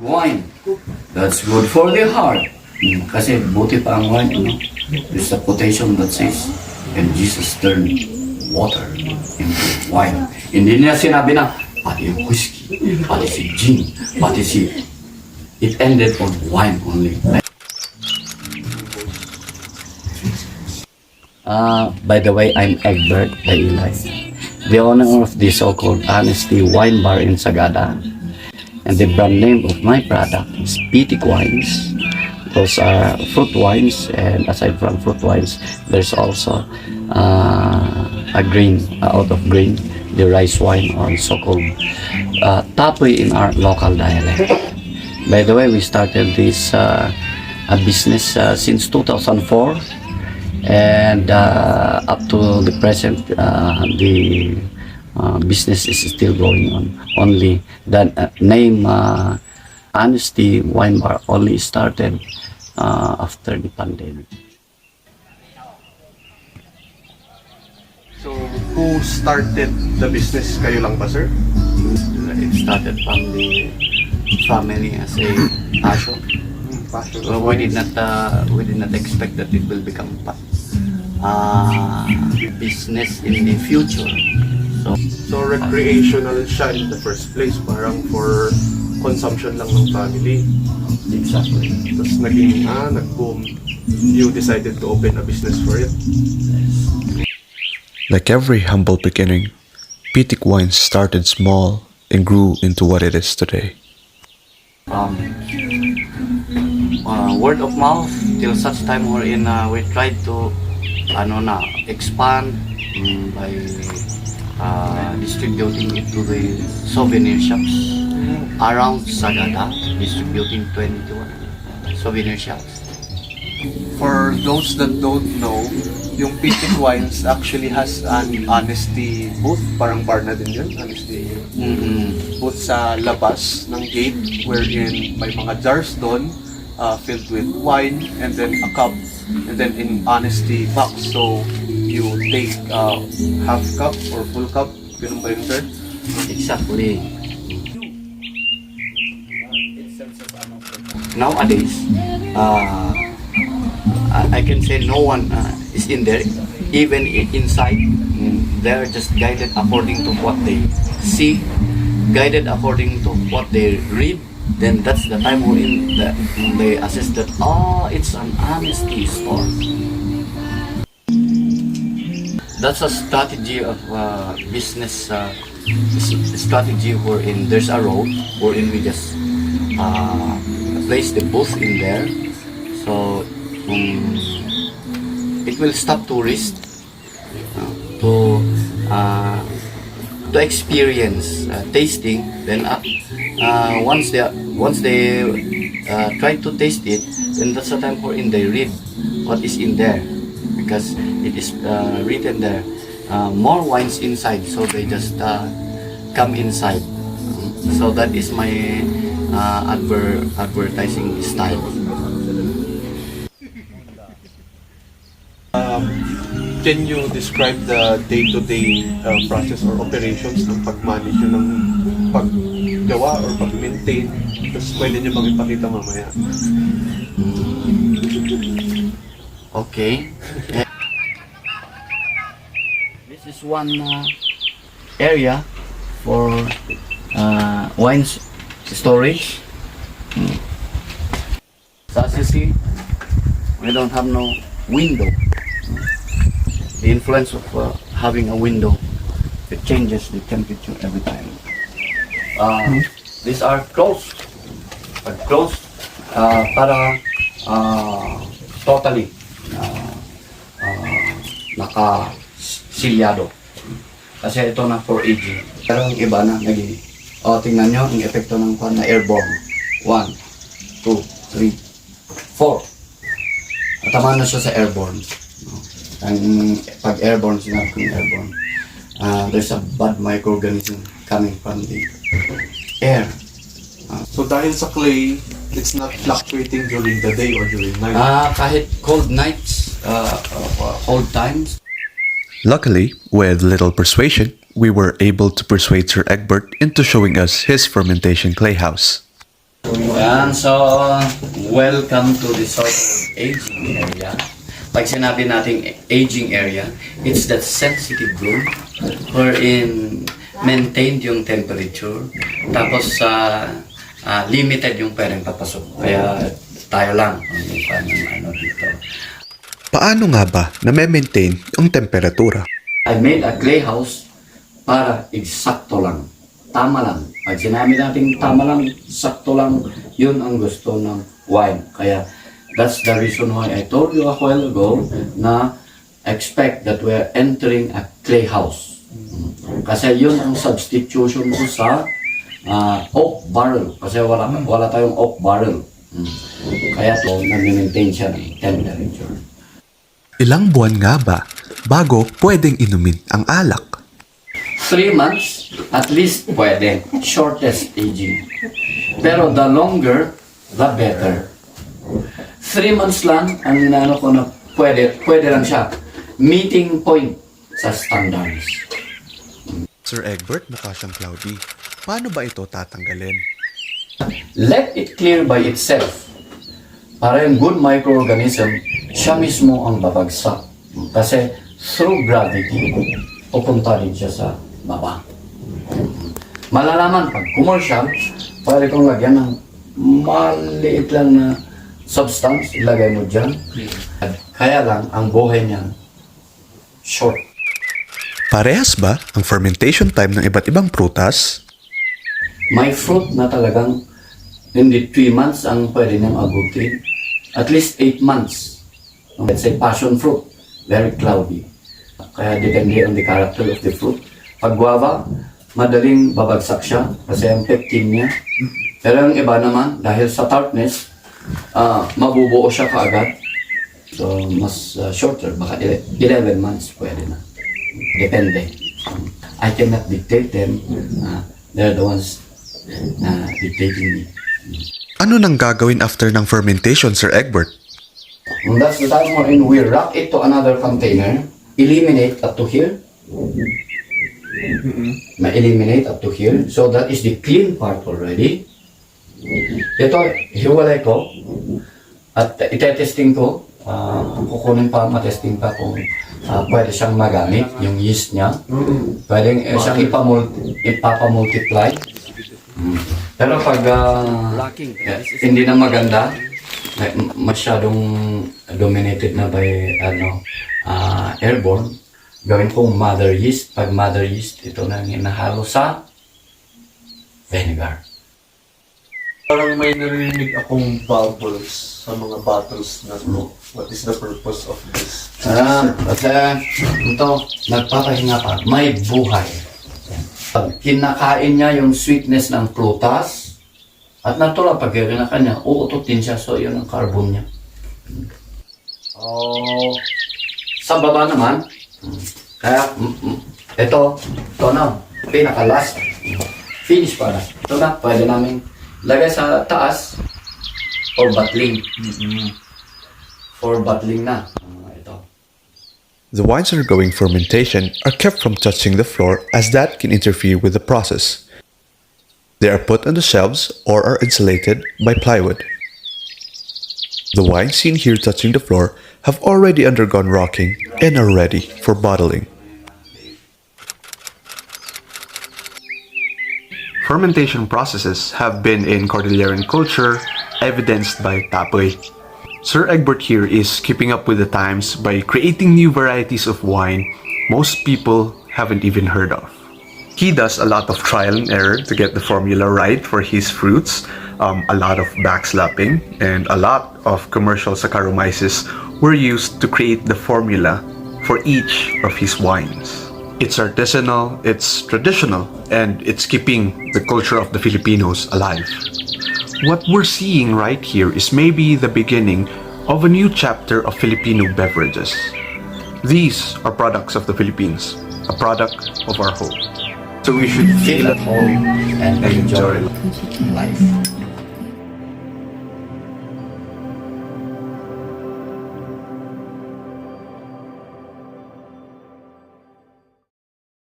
wine. That's good for the heart. Kasi buti pa ang wine, ano? There's a quotation that says, and Jesus turned water into wine. Hindi niya sinabi na, pati yung whiskey, pati si gin, pati si... It ended on wine only. By the way, I'm Egbert Dailay, the owner of the so-called Honesty Wine Bar in Sagada. And the brand name of my product is Pitik Wines. Those are fruit wines, and aside from fruit wines, there's also a grain, out of grain, the rice wine, or so-called tapoy in our local dialect. By the way, we started this a business since 2004, and up to the present, the business is still going on. Only the name Honesty Wine Bar only started after the pandemic. So, who started the business? Kayo lang ba, sir? It started from the family as a passion. Passion. So we did not expect that it will become business in the future. So, recreational siya in the first place. Parang for consumption lang ng family. Exactly. Tapos naging, nag-boom. You decided to open a business for it. Like every humble beginning, Pitik Wines started small and grew into what it is today. Word of mouth till such time wherein we tried to expand by distributing it to the souvenir shops around Sagada, distributing 21 souvenir shops. For those that don't know, yung Pitik Wines actually has an honesty booth. Parang bar na din yun, honesty booth sa labas ng gate, wherein may mga jars doon filled with wine, and then a cup, and then in honesty box. So you take half cup or full cup, ganun ba yun, sir? Exactly. Nowadays, I can say no one is in there, even inside. They're just guided according to what they see, guided according to what they read. Then that's the time wherein they assess that, it's an honesty store. That's a strategy of business strategy wherein there's a road wherein we just place the booth in there. So it will stop tourists to experience tasting. Then once they try to taste it, then that's the time wherein they read what is in there, because it is written there more wines inside, so they just come inside. So that is my advertising style. Can you describe the day-to-day process or operations ng pag-manage nyo ng paggawa or pag-maintain? Tapos pwede nyo bang ipakita mamaya? Okay. This is one area for wine storage. So as you see, we don't have no window. The influence of having a window, it changes the temperature every time. These are closed, para totally naka-silyado. Kasi ito na for aging. Pero ang iba na naging, tingnan nyo ang epekto ng pan na airborne. 1, 2, 3, 4. Tama na siya sa airborne. Ang pag airborne, sinabi ko yung airborne, there's a bad microorganism coming from the air. So dahil sa clay, it's not fluctuating during the day or during night? Kahit cold nights, cold times. Luckily, with little persuasion, we were able to persuade Sir Egbert into showing us his fermentation clay house. Ayan, so welcome to the so-called aging area. Pag sinabi nating aging area, it's that sensitive room wherein maintained yung temperature, tapos limited yung pwedeng papasok. Kaya tayo lang ang ano dito. Paano nga ba na maintain ang temperatura? I made a clay house para eksakto lang. Tama lang. Pag sinabi natin tama lang, sakto lang, yun ang gusto ng wine. Kaya that's the reason why I told you a while ago na expect that we're entering a clay house. Kasi yun ang substitution ko sa oak barrel. Kasi wala tayong oak barrel. Kaya to, nag-maintain siya ng temperature. Ilang buwan nga ba bago pwedeng inumin ang alak? 3 months, at least pwede. Shortest aging. Pero the longer, the better. 3 months lang, ang inaano ko na pwede lang siya. Meeting point sa standards. Sir Egbert, mukha siyang cloudy. Paano ba ito tatanggalin? Let it clear by itself. Para yung good microorganism, siya mismo ang babagsak. Kasi through gravity, pupunta din siya sa baba. Malalaman pag commercial, pwede kong lagyan ng maliit lang na substance, ilagay mo dyan. Kaya lang, ang buhay niya, short. Parehas ba ang fermentation time ng iba't ibang prutas? May fruit na talagang hindi 3 months ang pwede niyang abutin. At least 8 months. Let's say passion fruit, very cloudy. Kaya depende on the character of the fruit. Pag guava, madaling babagsak siya kasi ang pectin niya. Pero ang iba naman, dahil sa tartness, mabubuo siya kaagad. So, mas shorter, baka 11 months pwede na. Depende. I cannot dictate them. They're the ones dictating me. Ano nang gagawin after ng fermentation, Sir Egbert? And that's the time wherein we wrap it to another container, eliminate up to here. Ma-eliminate up to here. So that is the clean part already. Ito, hiwalay ko. At itetesting ko. Kukunin pa, matesting pa kung pwede siyang magamit, yung yeast niya. Pwede siyang ipapamultiply. Pero pag hindi na maganda, masyadong dominated na by airborne, gawin kong mother yeast. Pag mother yeast, ito na hinahalo sa vinegar. Parang may narinig akong bubbles sa mga bottles na to. What is the purpose of this? Kasi ito, nagpapahinga pa, may buhay. Pag kinakain niya yung sweetness ng prutas, at natural, pag kinakain niya, uututin siya, so yun ang carbon niya. Sa baba naman, kaya ito na, pinaka-last, finish pala. Ito na, pwede namin lagay sa taas for bottling. For bottling na. Ito. The wines undergoing fermentation are kept from touching the floor as that can interfere with the process. They are put on the shelves or are insulated by plywood. The wines seen here touching the floor have already undergone rocking and are ready for bottling. Fermentation processes have been in Cordilleran culture evidenced by tapoy. Sir Egbert here is keeping up with the times by creating new varieties of wine most people haven't even heard of. He does a lot of trial and error to get the formula right for his fruits, a lot of backslapping, and a lot of commercial Saccharomyces were used to create the formula for each of his wines. It's artisanal, it's traditional, and it's keeping the culture of the Filipinos alive. What we're seeing right here is maybe the beginning of a new chapter of Filipino beverages. These are products of the Philippines, a product of our home. So we should feel at home and enjoy life.